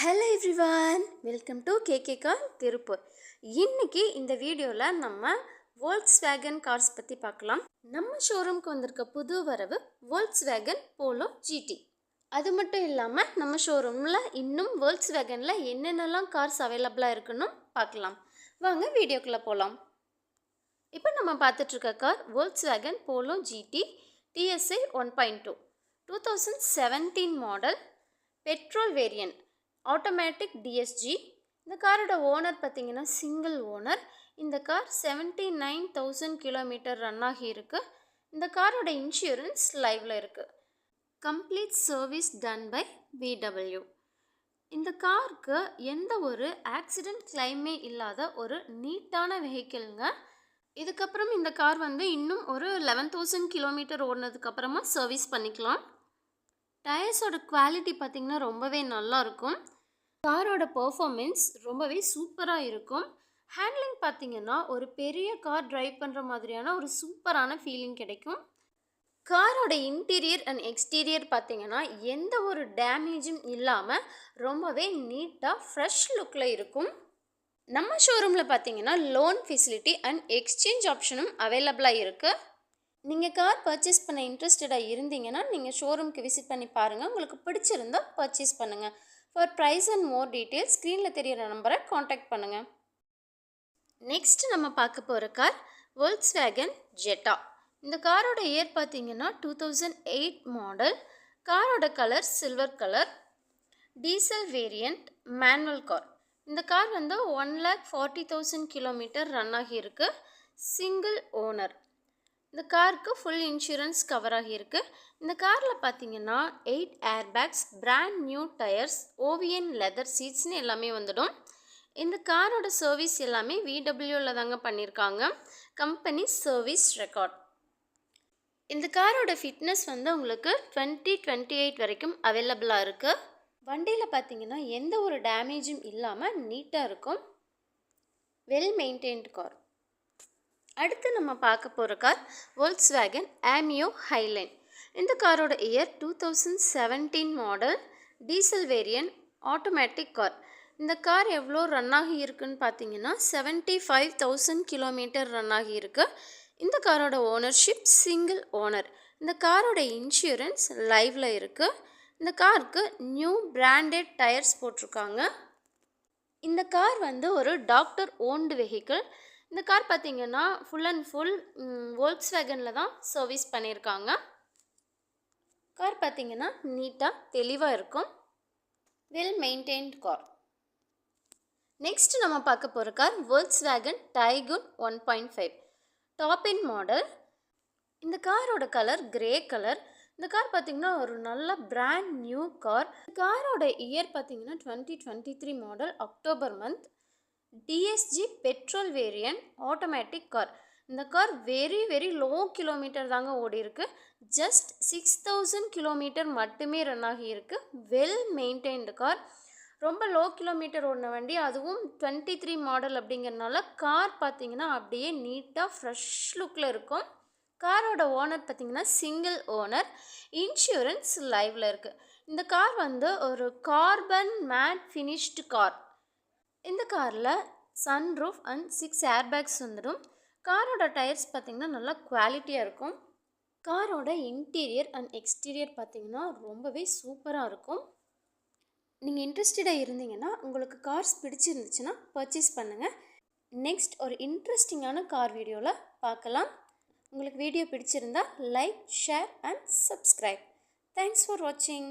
Hello everyone, welcome to KK car Tiruppur. இன்னைக்கு இந்த வீடியோவில் நம்ம வோல்க்ஸ்வேகன் கார்ஸ் பற்றி பார்க்கலாம். நம்ம ஷோரூம்க்கு வந்திருக்க புது வரவு வோல்க்ஸ்வேகன் போலோ ஜிடி. அது மட்டும் இல்லாமல் நம்ம ஷோரூமில் இன்னும் வோல்க்ஸ்வேகனில் என்னென்னலாம் கார்ஸ் அவைலபிளாக இருக்குன்னு பார்க்கலாம். வாங்க வீடியோக்குள்ளே போகலாம். இப்போ நம்ம பார்த்துட்ருக்க car Volkswagen Polo GT TSI 1.2 2017 model petrol variant automatic DSG. இந்த காரோட ஓனர் பார்த்திங்கன்னா சிங்கிள் ஓனர். இந்த கார் 79,000 கிலோமீட்டர் ரன் ஆகியிருக்கு. இந்த காரோட இன்சூரன்ஸ் லைவில் இருக்குது. Complete service done by VW. இந்த காருக்கு எந்த ஒரு ஆக்சிடெண்ட் கிளைமே இல்லாத ஒரு நீட்டான வெஹிக்கிள்ங்க. இதுக்கப்புறம் இந்த கார் இன்னும் ஒரு 11,000 கிலோமீட்டர் ஓடினதுக்கப்புறமா சர்வீஸ் பண்ணிக்கலாம். டயர்ஸோட குவாலிட்டி பார்த்திங்கன்னா ரொம்பவே நல்லாயிருக்கும். காரோட பர்ஃபார்மன்ஸ் ரொம்பவே சூப்பராக இருக்கும். ஹேண்ட்லிங் பார்த்திங்கன்னா ஒரு பெரிய கார் ட்ரைவ் பண்ணுற மாதிரியான ஒரு சூப்பரான ஃபீலிங் கிடைக்கும். காரோட இன்டீரியர் அண்ட் எக்ஸ்டீரியர் பார்த்திங்கன்னா எந்த ஒரு டேமேஜும் இல்லாமல் ரொம்பவே நீட்டாக ஃப்ரெஷ் லுக்கில் இருக்கும். நம்ம ஷோரூமில் பார்த்திங்கன்னா லோன் ஃபெசிலிட்டி அண்ட் எக்ஸ்சேஞ்ச் ஆப்ஷனும் அவைலபிளாக இருக்குது. நீங்கள் கார் பர்ச்சேஸ் பண்ண இன்ட்ரெஸ்டடாக இருந்தீங்கன்னா நீங்கள் ஷோரூம்க்கு விசிட் பண்ணி பாருங்கள். உங்களுக்கு பிடிச்சிருந்தால் பர்ச்சேஸ் பண்ணுங்கள். For price and more details ஸ்க்ரீனில் தெரிகிற நம்பரை காண்டாக்ட் பண்ணுங்கள். நெக்ஸ்ட் நம்ம பார்க்க போகிற கார் வோல்க்ஸ்வேகன் ஜெட்டா. இந்த காரோட இயர் பார்த்தீங்கன்னா 2008 மாடல். காரோட colour silver colour. Diesel variant manual car. இந்த கார் 1,40,000 கிலோமீட்டர் ரன் ஆகியிருக்கு. Single owner. இந்த காருக்கு ஃபுல் இன்சூரன்ஸ் கவர் ஆகியிருக்கு. இந்த காரில் பார்த்தீங்கன்னா 8 ஏர்பேக்ஸ், பிராண்ட் நியூ டயர்ஸ், ஓவியன் லெதர் சீட்ஸ்னு எல்லாமே வந்துடும். இந்த காரோட சர்வீஸ் எல்லாமே VWவில் தாங்க பண்ணியிருக்காங்க. Company service record. இந்த காரோட ஃபிட்னஸ் உங்களுக்கு 2028 வரைக்கும் அவைலபிளாக இருக்குது. வண்டியில் பார்த்தீங்கன்னா எந்த ஒரு டேமேஜும் இல்லாமல் நீட்டாக இருக்கும். Well maintained car. அடுத்து நம்ம பார்க்க போகிற கார் வோல்க்ஸ்வேகன் ஆமியோ ஹைலைன். இந்த காரோட year 2017 model. Diesel variant automatic car. இந்த கார் எவ்வளோ ரன் ஆகி இருக்குன்னு பார்த்தீங்கன்னா 75,000 கிலோமீட்டர் ரன் ஆகியிருக்கு. இந்த காரோட ஓனர்ஷிப் சிங்கிள் ஓனர். இந்த காரோட இன்சூரன்ஸ் லைவில் இருக்குது. இந்த காருக்கு நியூ பிராண்டட் டயர்ஸ் போட்டிருக்காங்க. இந்த கார் ஒரு டாக்டர் ஓன்டு வெஹிக்கிள். இந்த கார் பார்த்திங்கன்னா ஃபுல் அண்ட் ஃபுல் வோல்க்ஸ்வேகனில் தான் சர்வீஸ் பண்ணியிருக்காங்க. கார் பார்த்திங்கன்னா நீட்டாக தெளிவாக இருக்கும். Well maintained car. நெக்ஸ்ட் நம்ம பார்க்க போகிற கார் வோல்க்ஸ்வேகன் டைகூன் 1.5 டாப் இன் மாடல். இந்த காரோட கலர் கிரே கலர். இந்த கார் பார்த்திங்கன்னா ஒரு நல்ல பிராண்ட் நியூ கார். காரோட இயர் பார்த்திங்கன்னா 2023 model October month. TSG petrol variant automatic car. இந்த கார் வெரி லோ கிலோமீட்டர் தாங்க ஓடி இருக்கு. ஜஸ்ட் 6,000 கிலோமீட்டர் மட்டுமே ரன் ஆகியிருக்கு. Well maintained car. ரொம்ப லோ கிலோமீட்டர் ஓடின வண்டி, அதுவும் 23 மாடல் அப்படிங்கிறனால கார் பார்த்திங்கன்னா அப்படியே நீட்டாக ஃப்ரெஷ் லுக்கில் இருக்கும். காரோட ஓனர் பார்த்திங்கன்னா சிங்கிள் ஓனர். இன்சூரன்ஸ் லைவில் இருக்குது. இந்த கார் ஒரு கார்பன் மேட் ஃபினிஷ்டு கார். இந்த காரில் சன்ரூஃப் அண்ட் 6 ஏர்பேக்ஸ் வந்துடும். காரோட டயர்ஸ் பார்த்திங்கன்னா நல்லா குவாலிட்டியாக இருக்கும். காரோட இன்டீரியர் அண்ட் எக்ஸ்டீரியர் பார்த்திங்கன்னா ரொம்பவே சூப்பராக இருக்கும். நீங்கள் இன்ட்ரெஸ்டடாக இருந்தீங்கன்னா உங்களுக்கு கார்ஸ் பிடிச்சிருந்துச்சுன்னா பர்ச்சேஸ் பண்ணுங்கள். நெக்ஸ்ட் ஒரு இன்ட்ரெஸ்டிங்கான கார் வீடியோவில் பார்க்கலாம். உங்களுக்கு வீடியோ பிடிச்சிருந்தா like, share and subscribe. Thanks for வாட்சிங்.